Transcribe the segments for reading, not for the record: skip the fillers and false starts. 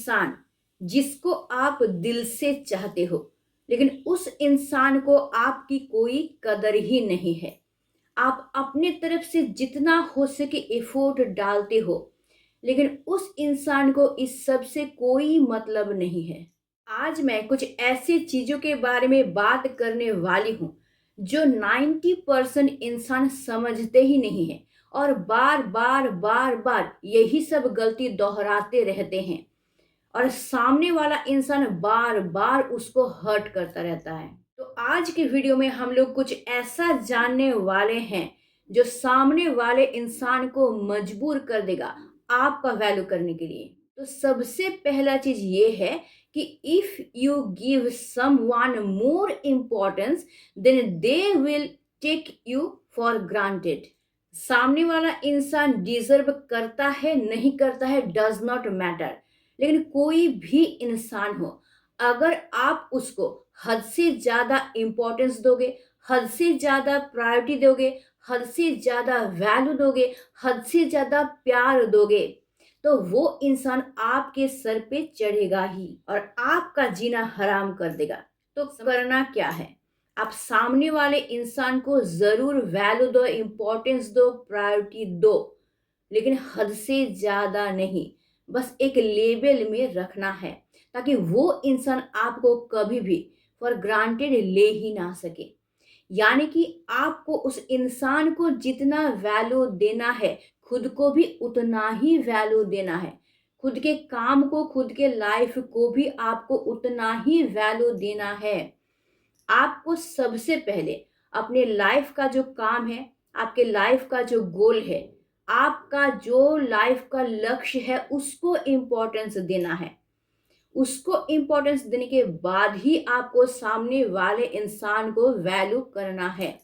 इंसान जिसको आप दिल से चाहते हो, लेकिन उस इंसान को आपकी कोई कदर ही नहीं है। आप अपने तरफ से जितना हो सके एफर्ट डालते हो, लेकिन उस इंसान को इस सब से कोई मतलब नहीं है। आज मैं कुछ ऐसी चीज़ों के बारे में बात करने वाली हूँ, जो 90% इंसान समझते ही नहीं हैं और बार-बार यही सब गलती दोहराते रहते हैं और सामने वाला इंसान बार-बार उसको हर्ट करता रहता है। तो आज के वीडियो में हम लोग कुछ ऐसा जानने वाले हैं, जो सामने वाले इंसान को मजबूर कर देगा आपका वैल्यू करने के लिए। तो सबसे पहला चीज़ ये है कि if you give someone more importance then they will take you for granted. सामने वाला इंसान डिजर्व करता है नहीं करता है डज नॉट मैटर, लेकिन कोई भी इंसान हो, अगर आप उसको हद से ज़्यादा इम्पोर्टेंस दोगे, हद से ज़्यादा प्रायोरिटी दोगे, हद से ज़्यादा वैल्यू दोगे, हद से ज़्यादा प्यार दोगे, तो वो इंसान आपके सर पे चढ़ेगा ही और आपका जीना हराम कर देगा। तो करना क्या है? आप सामने वाले इंसान को ज़रूर वैल्यू दो, इम्पोर्टेंस दो, प्रायोरिटी दो, लेकिन हद से ज़्यादा नहीं। बस एक लेवल में रखना है, ताकि वो इंसान आपको कभी भी फॉर ग्रांटेड ले ही ना सके। यानी कि आपको उस इंसान को जितना वैल्यू देना है, खुद को भी उतना ही वैल्यू देना है। खुद के काम को, खुद के लाइफ को भी आपको उतना ही वैल्यू देना है। आपको सबसे पहले अपने लाइफ का जो काम है, आपके लाइफ का जो गोल है, आपका जो लाइफ का लक्ष्य है, उसको इम्पोर्टेंस देना है। उसको इम्पोर्टेंस देने के बाद ही आपको सामने वाले इंसान को वैल्यू करना है।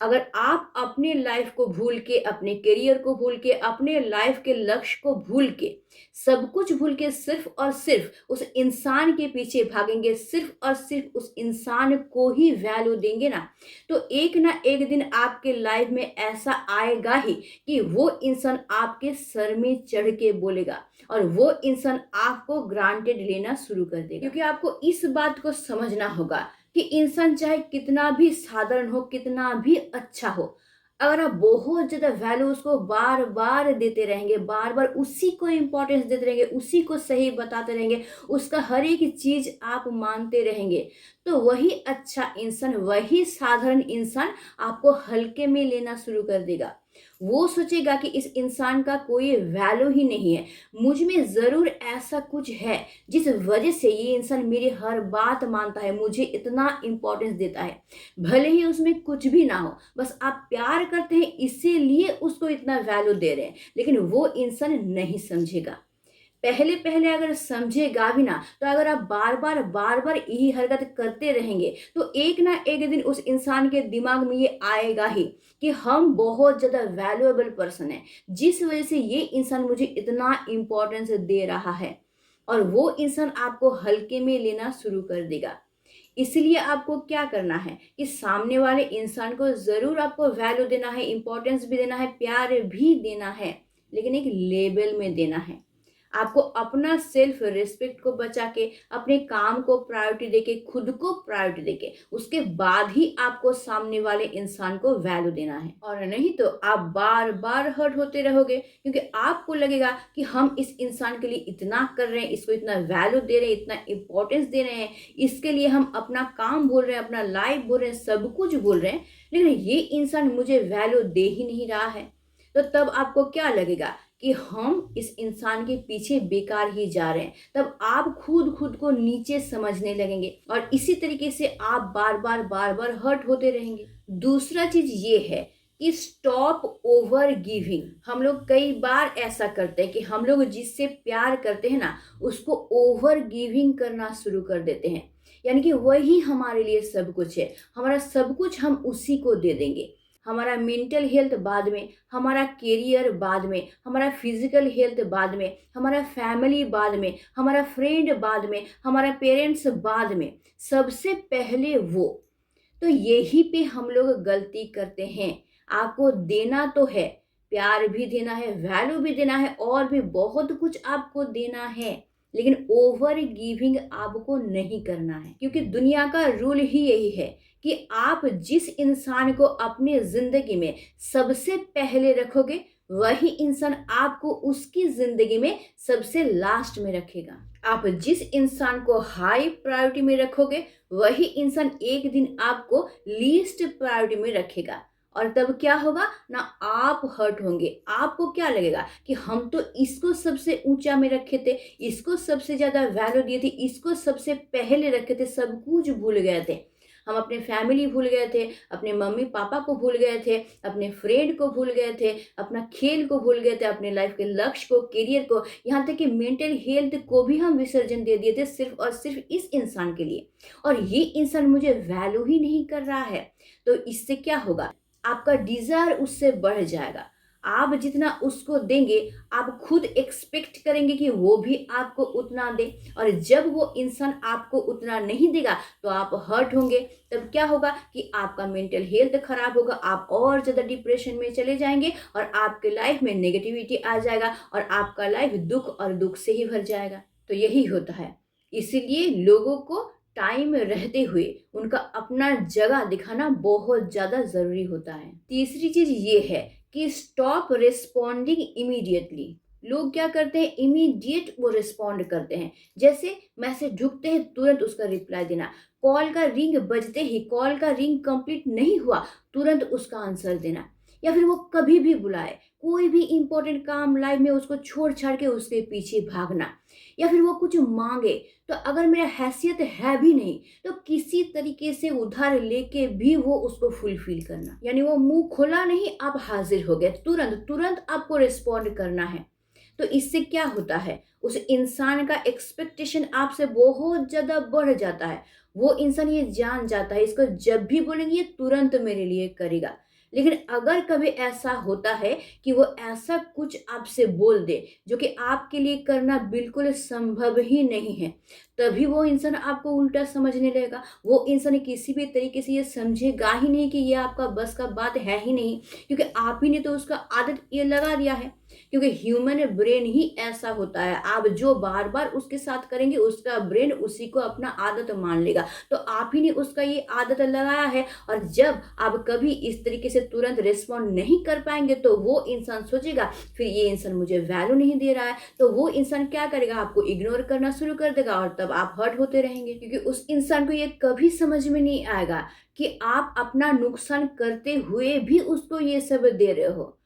अगर आप अपने लाइफ को भूल के, अपने करियर को भूल के, अपने लाइफ के लक्ष्य को भूल के, सब कुछ भूल के सिर्फ और सिर्फ उस इंसान के पीछे भागेंगे, सिर्फ और सिर्फ उस इंसान को ही वैल्यू देंगे ना एक दिन आपके लाइफ में ऐसा आएगा ही कि वो इंसान आपके सर में चढ़ के बोलेगा और वो इंसान आपको ग्रांटेड लेना शुरू कर देगा। क्योंकि आपको इस बात को समझना होगा कि इंसान चाहे कितना भी साधारण हो, कितना भी अच्छा हो, अगर आप बहुत ज़्यादा वैल्यू उसको बार-बार देते रहेंगे, बार-बार उसी को इम्पोर्टेंस देते रहेंगे, उसी को सही बताते रहेंगे, उसका हर एक चीज़ आप मानते रहेंगे, तो वही अच्छा इंसान, वही साधारण इंसान आपको हल्के में लेना शुरू कर देगा। वो सोचेगा कि इस इंसान का कोई वैल्यू ही नहीं है, मुझ में ज़रूर ऐसा कुछ है जिस वजह से ये इंसान मेरी हर बात मानता है, मुझे इतना इम्पोर्टेंस देता है। भले ही उसमें कुछ भी ना हो, बस आप प्यार करते हैं इसीलिए उसको इतना वैल्यू दे रहे हैं, लेकिन वो इंसान नहीं समझेगा। पहले-पहले अगर समझेगा भी ना, तो अगर आप बार-बार यही हरकत करते रहेंगे, तो एक ना एक दिन उस इंसान के दिमाग में ये आएगा ही कि हम बहुत ज़्यादा वैल्यूएबल पर्सन हैं, जिस वजह से ये इंसान मुझे इतना इम्पोर्टेंस दे रहा है और वो इंसान आपको हल्के में लेना शुरू कर देगा। इसलिए आपको क्या करना है कि सामने वाले इंसान को ज़रूर आपको वैल्यू देना है, इम्पोर्टेंस भी देना है, प्यार भी देना है, लेकिन एक लेवल में देना है। आपको अपना सेल्फ रिस्पेक्ट को बचा के, अपने काम को प्रायोरिटी देके, खुद को प्रायोरिटी देके, उसके बाद ही आपको सामने वाले इंसान को वैल्यू देना है। और नहीं तो आप बार-बार हर्ट होते रहोगे, क्योंकि आपको लगेगा कि हम इस इंसान के लिए इतना कर रहे हैं, इसको इतना वैल्यू दे रहे हैं, इतना इम्पोर्टेंस दे रहे हैं, इसके लिए हम अपना काम भूल रहे हैं, अपना लाइफ भूल रहे हैं, सब कुछ भूल रहे हैं, लेकिन ये इंसान मुझे वैल्यू दे ही नहीं रहा है। तो तब आपको क्या लगेगा कि हम इस इंसान के पीछे बेकार ही जा रहे हैं। तब आप खुद को नीचे समझने लगेंगे और इसी तरीके से आप बार-बार हर्ट होते रहेंगे। दूसरा चीज़ ये है कि स्टॉप ओवर गिविंग। हम लोग कई बार ऐसा करते हैं कि हम लोग जिससे प्यार करते हैं ना, उसको ओवर गिविंग करना शुरू कर देते हैं। यानी कि वही हमारे लिए सब कुछ है, हमारा सब कुछ हम उसी को दे देंगे। हमारा मेंटल हेल्थ बाद में, हमारा करियर बाद में, हमारा फिजिकल हेल्थ बाद में, हमारा फैमिली बाद में, हमारा फ्रेंड बाद में, हमारा पेरेंट्स बाद में, सबसे पहले वो। तो यही पे हम लोग गलती करते हैं। आपको देना तो है, प्यार भी देना है, वैल्यू भी देना है और भी बहुत कुछ आपको देना है, लेकिन ओवर गिविंग आपको नहीं करना है, क्योंकि दुनिया का रूल ही यही है कि आप जिस इंसान को अपनी जिंदगी में सबसे पहले रखोगे, वही इंसान आपको उसकी जिंदगी में सबसे लास्ट में रखेगा। आप जिस इंसान को हाई प्रायोरिटी में रखोगे, वही इंसान एक दिन आपको लीस्ट प्रायोरिटी में रखेगा। और तब क्या होगा ना, आप हर्ट होंगे। आपको क्या लगेगा कि हम तो इसको सबसे ऊंचा में रखे थे, इसको सबसे ज्यादा वैल्यू दिए थे, इसको सबसे पहले रखे थे, सब कुछ भूल गए थे। हम अपने फैमिली भूल गए थे, अपने मम्मी पापा को भूल गए थे, अपने फ्रेंड को भूल गए थे, अपना खेल को भूल गए थे, अपने लाइफ के लक्ष्य को, करियर को, यहाँ तक कि मेंटल हेल्थ को भी हम विसर्जन दे दिए थे सिर्फ और सिर्फ इस इंसान के लिए। और ये इंसान मुझे वैल्यू ही नहीं कर रहा है। तो इससे क्या होगा, आपका डिजायर उससे बढ़ जाएगा। आप जितना उसको देंगे, आप खुद एक्सपेक्ट करेंगे कि वो भी आपको उतना दे। और जब वो इंसान आपको उतना नहीं देगा तो आप हर्ट होंगे। तब क्या होगा कि आपका मेंटल हेल्थ खराब होगा, आप और ज़्यादा डिप्रेशन में चले जाएंगे और आपके लाइफ में नेगेटिविटी आ जाएगा और आपका लाइफ दुख और दुख से ही भर जाएगा। तो यही होता है। इसीलिए लोगों को टाइम रहते हुए उनका अपना जगह दिखाना बहुत ज़्यादा ज़रूरी होता है। तीसरी चीज़ ये है कि स्टॉप रिस्पॉन्डिंग इमीडिएटली। लोग क्या करते हैं, इमीडिएट वो रिस्पॉन्ड करते हैं। जैसे मैसेज ढुकते हैं तुरंत उसका रिप्लाई देना, कॉल का रिंग बजते ही, कॉल का रिंग कंप्लीट नहीं हुआ तुरंत उसका आंसर देना, या फिर वो कभी भी बुलाए, कोई भी इंपॉर्टेंट काम लाइफ में उसको छोड़ छाड़ के उसके पीछे भागना, या फिर वो कुछ मांगे तो अगर मेरा हैसियत है भी नहीं तो किसी तरीके से उधार लेके भी वो उसको फुलफिल करना। यानी वो मुंह खोला नहीं, आप हाजिर हो गए, तुरंत तुरंत आपको रिस्पॉन्ड करना है। तो इससे क्या होता है, उस इंसान का एक्सपेक्टेशन आपसे बहुत ज़्यादा बढ़ जाता है। वो इंसान ये जान जाता है इसको जब भी बोलेंगे ये तुरंत मेरे लिए करेगा। लेकिन अगर कभी ऐसा होता है कि वो ऐसा कुछ आपसे बोल दे जो कि आपके लिए करना बिल्कुल संभव ही नहीं है, तभी वो इंसान आपको उल्टा समझने लगेगा। वो इंसान किसी भी तरीके से ये समझेगा ही नहीं कि ये आपका बस का बात है ही नहीं, क्योंकि आप ही ने तो उसका आदत ये लगा दिया है। क्योंकि ह्यूमन ब्रेन ही ऐसा होता है, आप जो बार बार उसके साथ करेंगे उसका ब्रेन उसी को अपना आदत मान लेगा। तो आप ही ने उसका ये आदत लगाया है। और जब आप कभी इस तरीके से तुरंत रिस्पॉन्ड नहीं कर पाएंगे तो वो इंसान सोचेगा फिर ये इंसान मुझे वैल्यू नहीं दे रहा है, तो वो इंसान क्या करेगा, आपको इग्नोर करना शुरू कर देगा और तब आप हर्ट होते रहेंगे। क्योंकि उस इंसान को ये कभी समझ में नहीं आएगा कि आप अपना नुकसान करते हुए भी उसको ये सब दे रहे हो,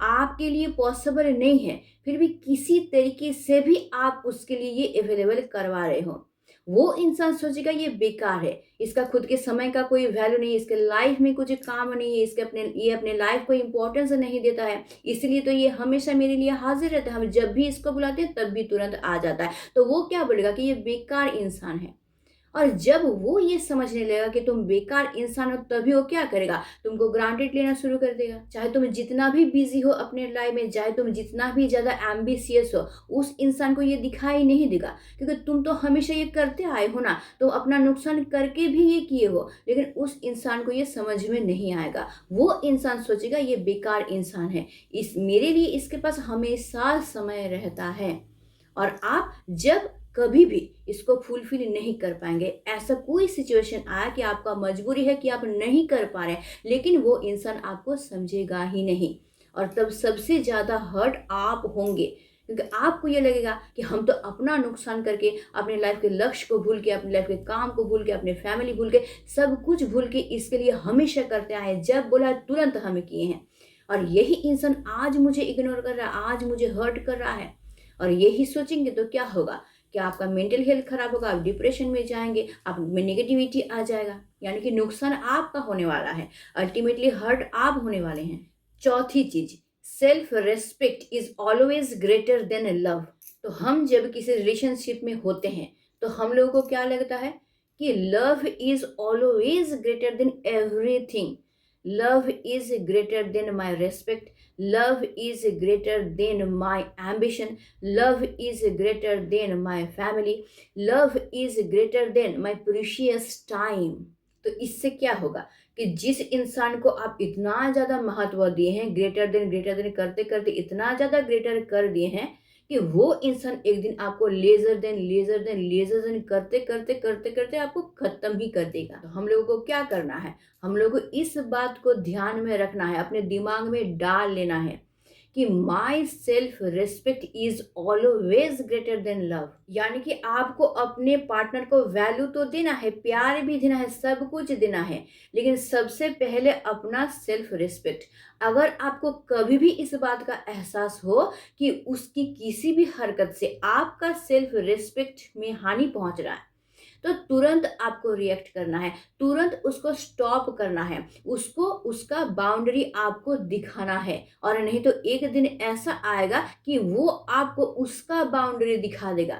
आपके लिए पॉसिबल नहीं है, फिर भी किसी तरीके से भी आप उसके लिए ये अवेलेबल करवा रहे हो। वो इंसान सोचेगा ये बेकार है, इसका खुद के समय का कोई वैल्यू नहीं है, इसके लाइफ में कुछ काम नहीं है, ये अपने लाइफ को इम्पोर्टेंस नहीं देता है, इसलिए तो ये हमेशा मेरे लिए हाजिर रहता है, हम जब भी इसको बुलाते हैं तब भी तुरंत आ जाता है। तो वो क्या बोलेगा कि ये बेकार इंसान है। और जब वो ये समझने लगेगा कि तुम बेकार इंसान हो, तभी वो क्या करेगा, तुमको ग्रांटेड लेना शुरू कर देगा। चाहे तुम जितना भी बिजी हो अपने लाइफ में, चाहे तुम जितना भी ज़्यादा एम्बिशियस हो, उस इंसान को ये दिखाई नहीं देगा, क्योंकि तुम तो हमेशा ये करते आए हो ना, तो अपना नुकसान करके भी ये किए हो। लेकिन उस इंसान को ये समझ में नहीं आएगा, वो इंसान सोचेगा ये बेकार इंसान है, इस मेरे लिए इसके पास हमेशा समय रहता है। और आप जब कभी भी इसको फुलफिल नहीं कर पाएंगे, ऐसा कोई सिचुएशन आया कि आपका मजबूरी है कि आप नहीं कर पा रहे हैं, लेकिन वो इंसान आपको समझेगा ही नहीं, और तब सबसे ज़्यादा हर्ट आप होंगे। क्योंकि आपको ये लगेगा कि हम तो अपना नुकसान करके, अपने लाइफ के लक्ष्य को भूल के, अपने लाइफ के काम को भूल के, अपने फैमिली भूल के, सब कुछ भूल के इसके लिए हमेशा करते आए हैं, जब बोला तुरंत हम किए हैं। और यही इंसान आज मुझे इग्नोर कर रहा है, आज मुझे हर्ट कर रहा है। और यही सोचेंगे तो क्या होगा कि आपका मेंटल हेल्थ खराब होगा, आप डिप्रेशन में जाएंगे, आप में नेगेटिविटी आ जाएगा, यानी कि नुकसान आपका होने वाला है, अल्टीमेटली हर्ट आप होने वाले हैं। चौथी चीज, self respect is always greater than love. तो हम जब किसी रिलेशनशिप में होते हैं तो हम लोगों को क्या लगता है कि love is always greater than everything, love is greater than my respect, love is greater than my ambition, love is greater than my family, love is greater than my precious time। तो इससे क्या होगा कि जिस इंसान को आप इतना ज़्यादा महत्व दिए हैं, ग्रेटर देन करते करते इतना ज़्यादा ग्रेटर कर दिए हैं कि वो इंसान एक दिन आपको लेजर देन करते आपको खत्म ही कर देगा। तो हम लोगों को क्या करना है, हम लोगों को इस बात को ध्यान में रखना है, अपने दिमाग में डाल लेना है कि my self respect is always greater than love. यानी कि आपको अपने पार्टनर को वैल्यू तो देना है, प्यार भी देना है, सब कुछ देना है, लेकिन सबसे पहले अपना सेल्फ रिस्पेक्ट। अगर आपको कभी भी इस बात का एहसास हो कि उसकी किसी भी हरकत से आपका सेल्फ रिस्पेक्ट में हानि पहुंच रहा है, तो तुरंत आपको रिएक्ट करना है, तुरंत उसको स्टॉप करना है, उसको उसका बाउंड्री आपको दिखाना है। और नहीं तो एक दिन ऐसा आएगा कि वो आपको उसका बाउंड्री दिखा देगा।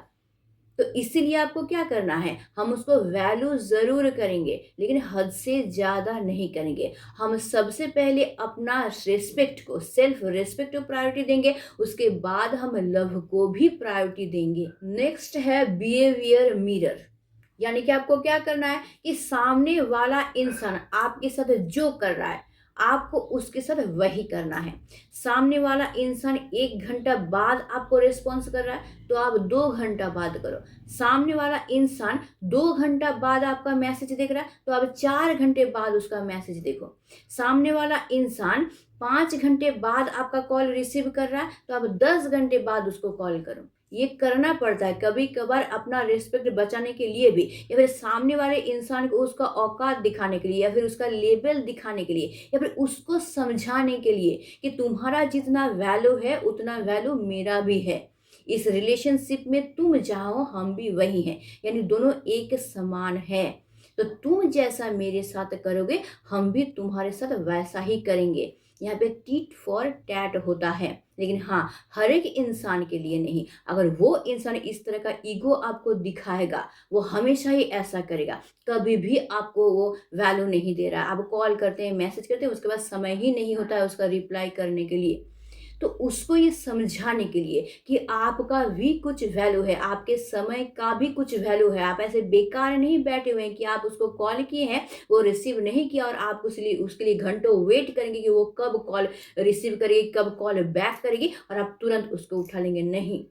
तो इसीलिए आपको क्या करना है, हम उसको वैल्यू जरूर करेंगे लेकिन हद से ज्यादा नहीं करेंगे। हम सबसे पहले अपना रिस्पेक्ट को, सेल्फ रिस्पेक्ट को प्रायोरिटी देंगे, उसके बाद हम लव को भी प्रायोरिटी देंगे। नेक्स्ट है बिहेवियर मिरर। यानी कि आपको क्या करना है कि सामने वाला इंसान आपके साथ जो कर रहा है, आपको उसके साथ वही करना है। सामने वाला इंसान 1 घंटा बाद आपको रिस्पॉन्स कर रहा है तो आप 2 घंटा बाद करो। सामने वाला इंसान 2 घंटा बाद आपका मैसेज देख रहा है तो आप 4 घंटे बाद उसका मैसेज देखो। सामने वाला इंसान 5 घंटे बाद आपका कॉल रिसीव कर रहा है तो आप 10 घंटे बाद उसको कॉल करो। ये करना पड़ता है कभी कभार, अपना रिस्पेक्ट बचाने के लिए भी, या फिर सामने वाले इंसान को उसका औकात दिखाने के लिए, या फिर उसका लेवल दिखाने के लिए, या फिर उसको समझाने के लिए कि तुम्हारा जितना वैल्यू है उतना वैल्यू मेरा भी है। इस रिलेशनशिप में तुम जहाँ हो हम भी वही हैं, यानी दोनों एक समान है। तो तुम जैसा मेरे साथ करोगे हम भी तुम्हारे साथ वैसा ही करेंगे। यहाँ पे टीट फॉर टैट होता है, लेकिन हाँ, हर एक इंसान के लिए नहीं। अगर वो इंसान इस तरह का ईगो आपको दिखाएगा, वो हमेशा ही ऐसा करेगा, कभी भी आपको वो वैल्यू नहीं दे रहा है, आप कॉल करते हैं, मैसेज करते हैं, उसके बाद समय ही नहीं होता है उसका रिप्लाई करने के लिए, तो उसको ये समझाने के लिए कि आपका भी कुछ वैल्यू है, आपके समय का भी कुछ वैल्यू है। आप ऐसे बेकार नहीं बैठे हुए हैं कि आप उसको कॉल किए हैं, वो रिसीव नहीं किया और आप उसके लिए घंटों वेट करेंगे कि वो कब कॉल रिसीव करेगी, कब कॉल बैक करेगी और आप तुरंत उसको उठा लेंगे। नहीं,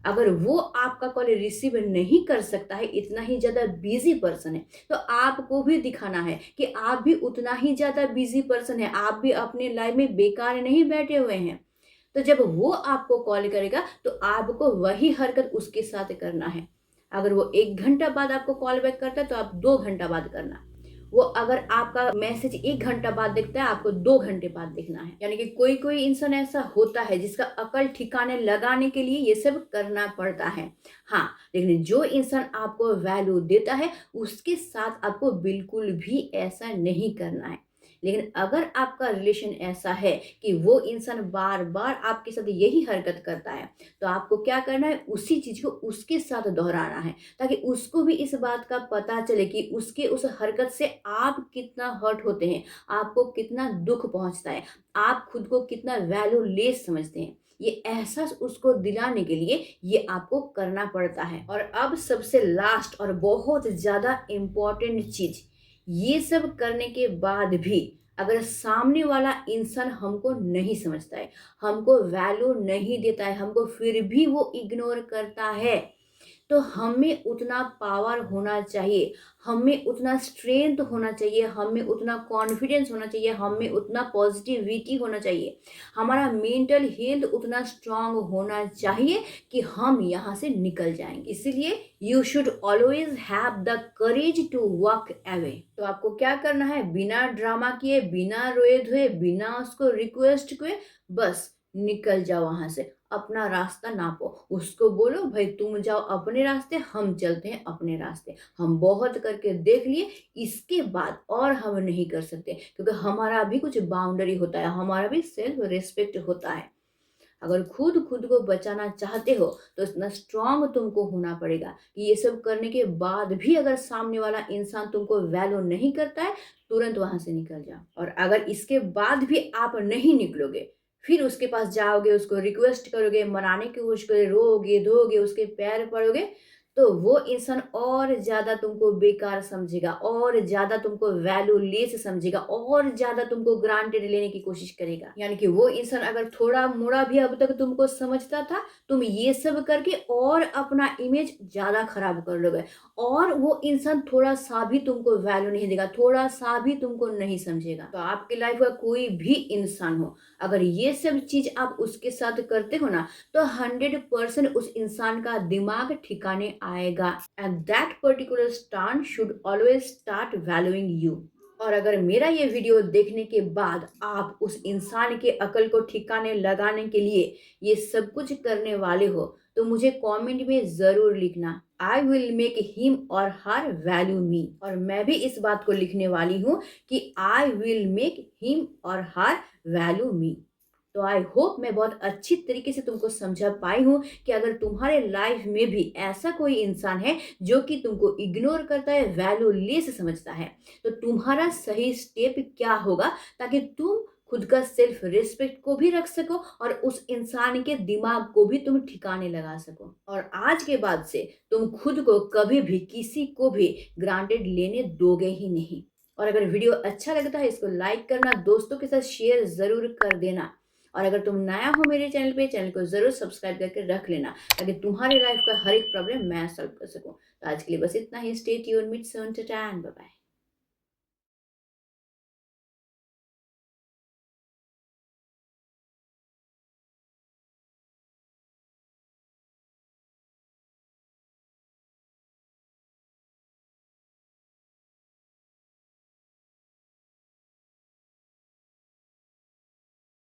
अगर वो आपका कॉल रिसीव नहीं कर सकता है, इतना ही ज़्यादा बिजी पर्सन है, तो आपको भी दिखाना है कि आप भी उतना ही ज़्यादा बिजी पर्सन है, आप भी अपने लाइफ में बेकार नहीं बैठे हुए हैं। तो जब वो आपको कॉल करेगा तो आपको वही हरकत उसके साथ करना है। अगर वो 1 घंटा बाद आपको कॉल बैक करता है तो आप 2 घंटा बाद करना। वो अगर आपका मैसेज 1 घंटा बाद देखता है, आपको 2 घंटे बाद देखना है। यानी कि कोई कोई इंसान ऐसा होता है जिसका अकल ठिकाने लगाने के लिए ये सब करना पड़ता है। हाँ, लेकिन जो इंसान आपको वैल्यू देता है उसके साथ आपको बिल्कुल भी ऐसा नहीं करना है। लेकिन अगर आपका रिलेशन ऐसा है कि वो इंसान बार बार आपके साथ यही हरकत करता है, तो आपको क्या करना है, उसी चीज को उसके साथ दोहराना है, ताकि उसको भी इस बात का पता चले कि उसके उस हरकत से आप कितना हर्ट होते हैं, आपको कितना दुख पहुंचता है, आप खुद को कितना वैल्यूलेस समझते हैं। ये एहसास उसको दिलाने के लिए ये आपको करना पड़ता है। और अब सबसे लास्ट और बहुत ज्यादा इम्पोर्टेंट चीज, ये सब करने के बाद भी अगर सामने वाला इंसान हमको नहीं समझता है, हमको वैल्यू नहीं देता है, हमको फिर भी वो इग्नोर करता है, तो हमें उतना पावर होना चाहिए, हमें उतना स्ट्रेंथ होना चाहिए, हमें उतना कॉन्फिडेंस होना चाहिए, हमें उतना पॉजिटिविटी होना चाहिए, हमारा मेंटल हेल्थ उतना स्ट्रांग होना चाहिए कि हम यहाँ से निकल जाएंगे। इसीलिए you should always have the courage to walk away. तो आपको क्या करना है, बिना ड्रामा किए, बिना रोए धोए, बिना उसको रिक्वेस्ट किए, बस निकल जाओ वहां से, अपना रास्ता नापो, उसको बोलो भाई तुम जाओ अपने रास्ते, हम चलते हैं अपने रास्ते, हम बहुत करके देख लिए, इसके बाद और हम नहीं कर सकते, क्योंकि हमारा भी कुछ बाउंड्री होता है, हमारा भी सेल्फ रिस्पेक्ट होता है। अगर खुद खुद को बचाना चाहते हो तो इतना स्ट्रांग तुमको होना पड़ेगा कि ये सब करने के बाद भी अगर सामने वाला इंसान तुमको वैल्यू नहीं करता है, तुरंत वहां से निकल जाओ। और अगर इसके बाद भी आप नहीं निकलोगे, फिर उसके पास जाओगे, उसको रिक्वेस्ट करोगे, मनाने की कोशिश करोगे, रोगे धोगे, उसके पैर पड़ोगे, तो वो इंसान और ज़्यादा तुमको बेकार समझेगा, और ज़्यादा तुमको वैल्यूलेस समझेगा, और ज़्यादा तुमको ग्रांटेड लेने की कोशिश करेगा। यानी कि वो इंसान अगर थोड़ा-मोड़ा भी अब तक तुमको समझता था, तुम ये सब करके और अपना इमेज ज़्यादा खराब कर लोगे, और वो इंसान थोड़ा-सा भी तुमको वैल्यू नहीं देगा, थोड़ा-सा भी तुमको नहीं समझेगा। तो आपकी लाइफ का कोई भी इंसान हो, अगर ये सब चीज़ आप उसके साथ करते हो ना, तो 100% उस इंसान का दिमाग ठिकाने आएगा, and that particular stand should always start valuing you. और अगर मेरा ये वीडियो देखने के बाद आप उस इंसान के अकल को ठिकाने लगाने के लिए ये सब कुछ करने वाले हो, तो मुझे कमेंट में ज़रूर लिखना, आई विल मेक हिम और हर वैल्यू मी। और मैं भी इस बात को लिखने वाली हूँ कि आई विल मेक हिम और हर वैल्यू मी। तो आई होप मैं बहुत अच्छी तरीके से तुमको समझा पाई हूँ कि अगर तुम्हारे लाइफ में भी ऐसा कोई इंसान है जो कि तुमको इग्नोर करता है, वैल्यूलेस समझता है, तो तुम्हारा सही स्टेप क्या होगा, ताकि तुम खुद का सेल्फ रिस्पेक्ट को भी रख सको और उस इंसान के दिमाग को भी तुम ठिकाने लगा सको। और आज के बाद से तुम खुद को कभी भी किसी को भी ग्रांटेड लेने दोगे ही नहीं। और अगर वीडियो अच्छा लगता है, इसको लाइक करना, दोस्तों के साथ शेयर ज़रूर कर देना। और अगर तुम नया हो मेरे चैनल पे, चैनल को ज़रूर सब्सक्राइब करके रख लेना, ताकि तुम्हारे लाइफ का हर एक प्रॉब्लम मैं सॉल्व कर सकूं। तो आज के लिए बस इतना ही। Stay tuned, meet soon, tata and bye bye.